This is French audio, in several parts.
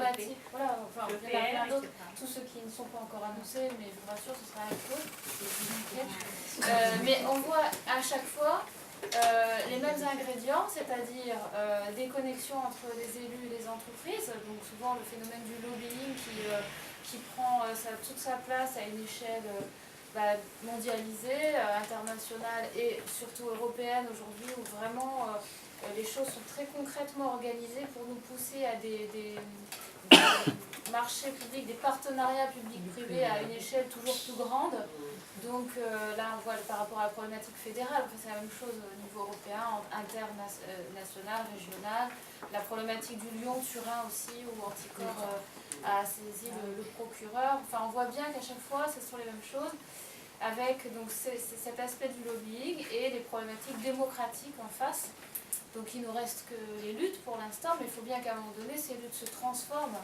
problématique, voilà, enfin, il y en a plein d'autres, tous ceux qui ne sont pas encore annoncés, mais je vous rassure, ce sera avec eux. Mais on voit à chaque fois les mêmes ingrédients, c'est-à-dire des connexions entre les élus et les entreprises, donc souvent le phénomène du lobbying qui prend toute sa place à une échelle mondialisée, internationale et surtout européenne aujourd'hui, où vraiment les choses sont très concrètement organisées pour nous pousser à des marchés publics, des partenariats publics-privés à une échelle toujours plus grande. Donc là, on voit par rapport à la problématique fédérale, enfin, c'est la même chose au niveau européen, international, régional. La problématique du Lyon-Turin aussi, où Anticor a saisi le procureur. Enfin, on voit bien qu'à chaque fois, ce sont les mêmes choses, avec donc, cet aspect du lobbying et les problématiques démocratiques en face. Donc il ne nous reste que les luttes pour l'instant, mais il faut bien qu'à un moment donné, ces luttes se transforment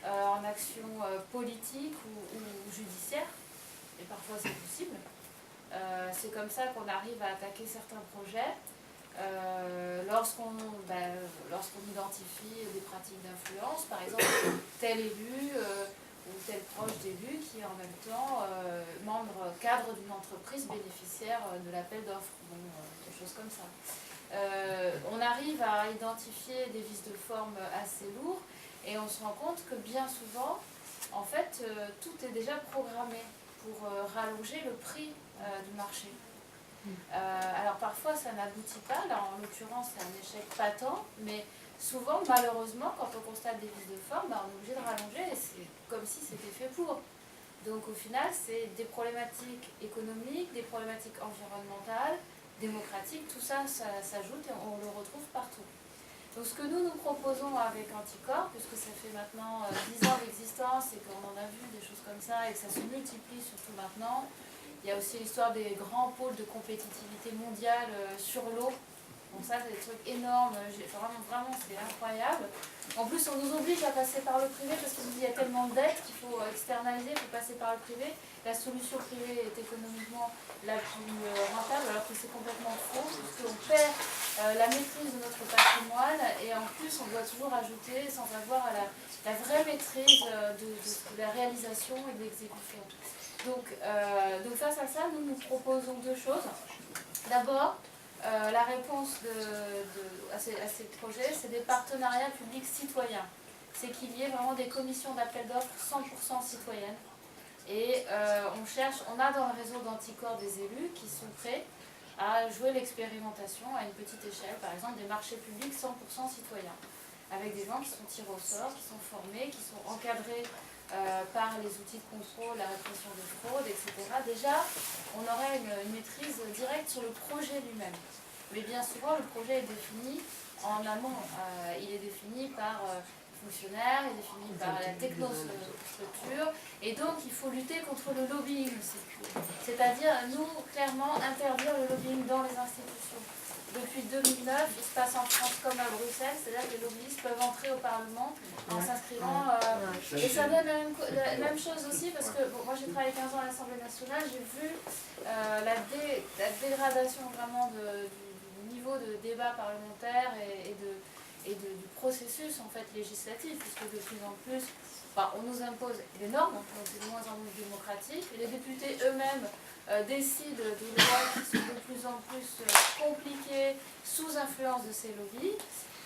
en action politique ou judiciaire. Et parfois c'est possible. C'est comme ça qu'on arrive à attaquer certains projets lorsqu'on identifie des pratiques d'influence, par exemple tel élu ou tel proche d'élu qui est en même temps membre cadre d'une entreprise bénéficiaire de l'appel d'offres, des choses comme ça. On arrive à identifier des vices de forme assez lourds et on se rend compte que bien souvent, en fait, tout est déjà programmé pour rallonger le prix du marché. Alors parfois ça n'aboutit pas, là en l'occurrence c'est un échec patent, mais souvent malheureusement quand on constate des vices de forme, on est obligé de rallonger et c'est comme si c'était fait pour. Donc au final c'est des problématiques économiques, des problématiques environnementales, démocratiques, tout ça s'ajoute et on le retrouve partout. Donc ce que nous proposons avec Anticor, puisque ça fait maintenant 10 ans d'existence et qu'on en a vu des choses comme ça et que ça se multiplie surtout maintenant, il y a aussi l'histoire des grands pôles de compétitivité mondiale sur l'eau. Donc ça c'est des trucs énormes, vraiment c'est incroyable. En plus on nous oblige à passer par le privé parce qu'il y a tellement de dettes qu'il faut externaliser, il faut passer par le privé. La solution privée est économiquement la plus rentable alors que c'est complètement faux puisqu'on perd la maîtrise de notre patrimoine et en plus on doit toujours ajouter sans avoir la vraie maîtrise de la réalisation et de l'exécution. Donc face à ça, nous proposons deux choses. D'abord, la réponse à ces projets, c'est des partenariats publics citoyens. C'est qu'il y ait vraiment des commissions d'appel d'offres 100% citoyennes. Et on a dans le réseau d'Anticor des élus qui sont prêts à jouer l'expérimentation à une petite échelle, par exemple des marchés publics 100% citoyens, avec des gens qui sont tirés au sort, qui sont formés, qui sont encadrés par les outils de contrôle, la répression des fraudes, etc. Déjà, on aurait une maîtrise directe sur le projet lui-même. Mais bien souvent, le projet est défini en amont. Il est défini par fonctionnaires, il est défini par la technostructure, et donc il faut lutter contre le lobbying aussi. C'est-à-dire, nous, clairement, interdire le lobbying dans les institutions. Depuis 2009, il se passe en France comme à Bruxelles, c'est-à-dire que les lobbyistes peuvent entrer au Parlement en s'inscrivant. Et ça donne la même chose aussi, parce que moi j'ai travaillé 15 ans à l'Assemblée nationale, j'ai vu la dégradation vraiment du niveau de débat parlementaire et du processus en fait législatif, puisque de plus en plus, on nous impose des normes, donc c'est de moins en moins démocratique, et les députés eux-mêmes décident de lois qui sont de plus en plus compliquées sous influence de ces lobbies,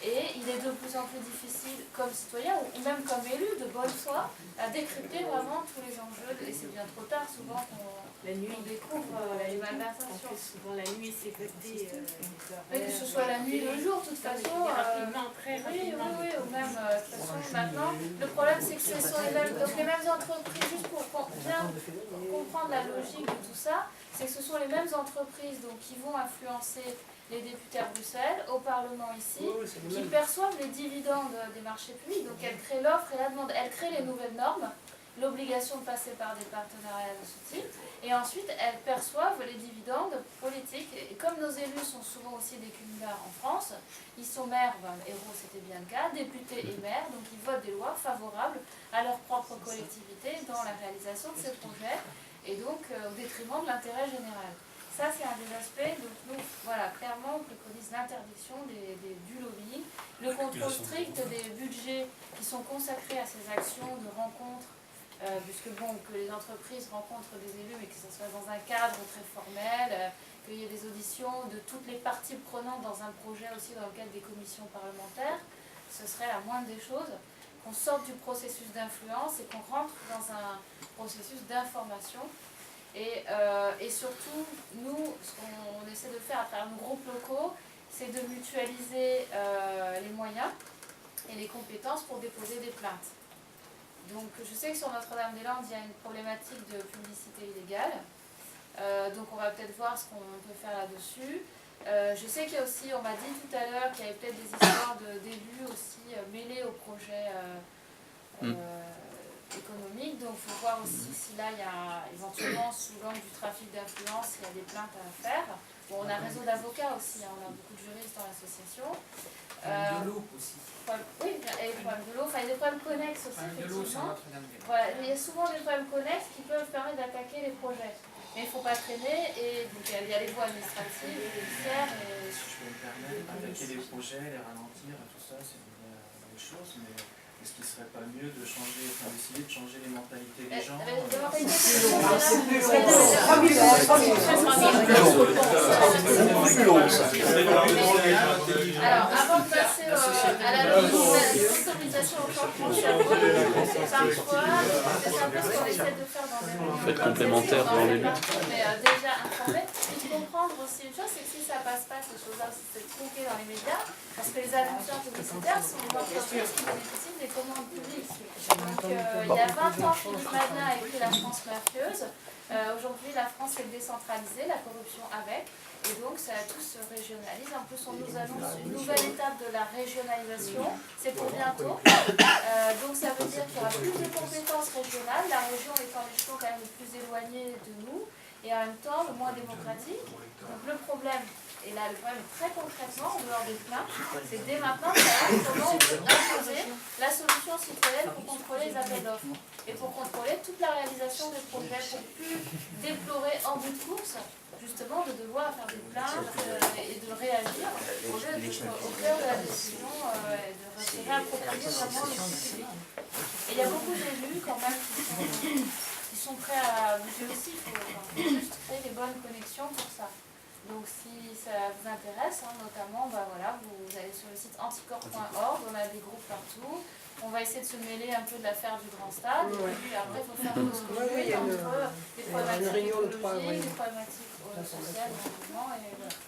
et il est de plus en plus difficile comme citoyen ou même comme élu de bonne foi à décrypter vraiment tous les enjeux, et c'est bien trop tard souvent qu'on découvre les malversations. Souvent la nuit c'est voté. Que ce soit la nuit ou le jour, de toute façon. Rapidement, très rapidement. Oui, ou même de toute façon maintenant. Le problème c'est que ce sont les mêmes entreprises, juste pour bien comprendre la logique de tout ça, c'est que ce sont les mêmes entreprises donc, qui vont influencer les députés à Bruxelles, au Parlement ici, qui perçoivent les dividendes des marchés publics. Donc elles créent l'offre et la demande, elles créent les nouvelles normes, l'obligation de passer par des partenariats de ce type, et ensuite elles perçoivent les dividendes politiques. Et comme nos élus sont souvent aussi des cumulards en France, ils sont maires, Hérault c'était bien le cas, députés et maires, donc ils votent des lois favorables à leur propre collectivité dans la réalisation de ces projets, et donc au détriment de l'intérêt général. Ça, c'est un des aspects. Donc, nous, voilà, clairement, on préconise l'interdiction du lobbying, le contrôle strict des budgets qui sont consacrés à ces actions de rencontres, puisque bon, que les entreprises rencontrent des élus, mais que ce soit dans un cadre très formel, qu'il y ait des auditions de toutes les parties prenantes dans un projet aussi dans le cadre des commissions parlementaires, ce serait la moindre des choses, qu'on sorte du processus d'influence et qu'on rentre dans un processus d'information. Et surtout, nous, ce qu'on essaie de faire à travers nos groupes locaux, c'est de mutualiser les moyens et les compétences pour déposer des plaintes. Donc je sais que sur Notre-Dame-des-Landes, il y a une problématique de publicité illégale. Donc on va peut-être voir ce qu'on peut faire là-dessus. Je sais qu'il y a aussi, on m'a dit tout à l'heure qu'il y avait peut-être des histoires d'élus aussi mêlés au projet économique, donc il faut voir aussi si là il y a éventuellement sous l'angle du trafic d'influence, il y a des plaintes à faire. Bon, on a un réseau d'avocats aussi, hein, on a beaucoup de juristes dans l'association. De l'eau aussi. Oui, et les problèmes de l'eau, enfin il y a des problèmes connexes aussi, De l'eau sur effectivement. Notre-Dame-des-Landes. Voilà, il y a souvent des problèmes connexes qui peuvent permettre d'attaquer les projets. Mais il ne faut pas traîner, et donc il y a les voies administratives, judiciaires, et... Si je peux me permettre, attaquer les projets, les ralentir et tout ça, c'est une bonne chose, mais est-ce qu'il ne serait pas mieux de changer, enfin d'essayer de changer les mentalités des gens Alors, avant de passer à la autorisation au changement de cerveau, parfois, c'est un peu ce qu'on essaie de faire dans les réunions complémentaire dans les mais déjà informé. Il faut comprendre aussi une chose, c'est que si ça passe pas, ces choses-là, c'est tronqué dans les médias, parce que les annonceurs publicitaires sont des entreprises qui bénéficient des commandes publiques. Donc, il y a 20 ans, Philippe Madeleine a écrit La France mafieuse. Aujourd'hui, la France est décentralisée, la corruption avec. Et donc, tout se régionalise. En plus, on nous annonce une nouvelle étape de la régionalisation. C'est pour bientôt. Donc, ça veut dire qu'il y aura plus de compétences régionales, la région étant l'échelon quand même le plus éloigné de nous, et en même temps le moins démocratique. Donc, le problème, et là, le problème très concrètement, en dehors des plaintes, c'est que dès maintenant, comment on peut imposer la solution citoyenne pour contrôler les appels d'offres et pour contrôler toute la réalisation des projets, pour plus déplorer en bout de course justement de devoir faire des plaintes et de réagir au lieu d'être au cœur de la décision et de se réapproprier vraiment le public. Et il y a beaucoup d'élus quand même qui sont prêts à bouger aussi, il faut juste créer les bonnes connexions pour ça. Donc si ça vous intéresse, hein, notamment, voilà, vous allez sur le site anticorps.org, on a des groupes partout. On va essayer de se mêler un peu de l'affaire du grand stade, et puis après il faut faire une discussion entre les problématiques écologiques, les problématiques sociales, et voilà.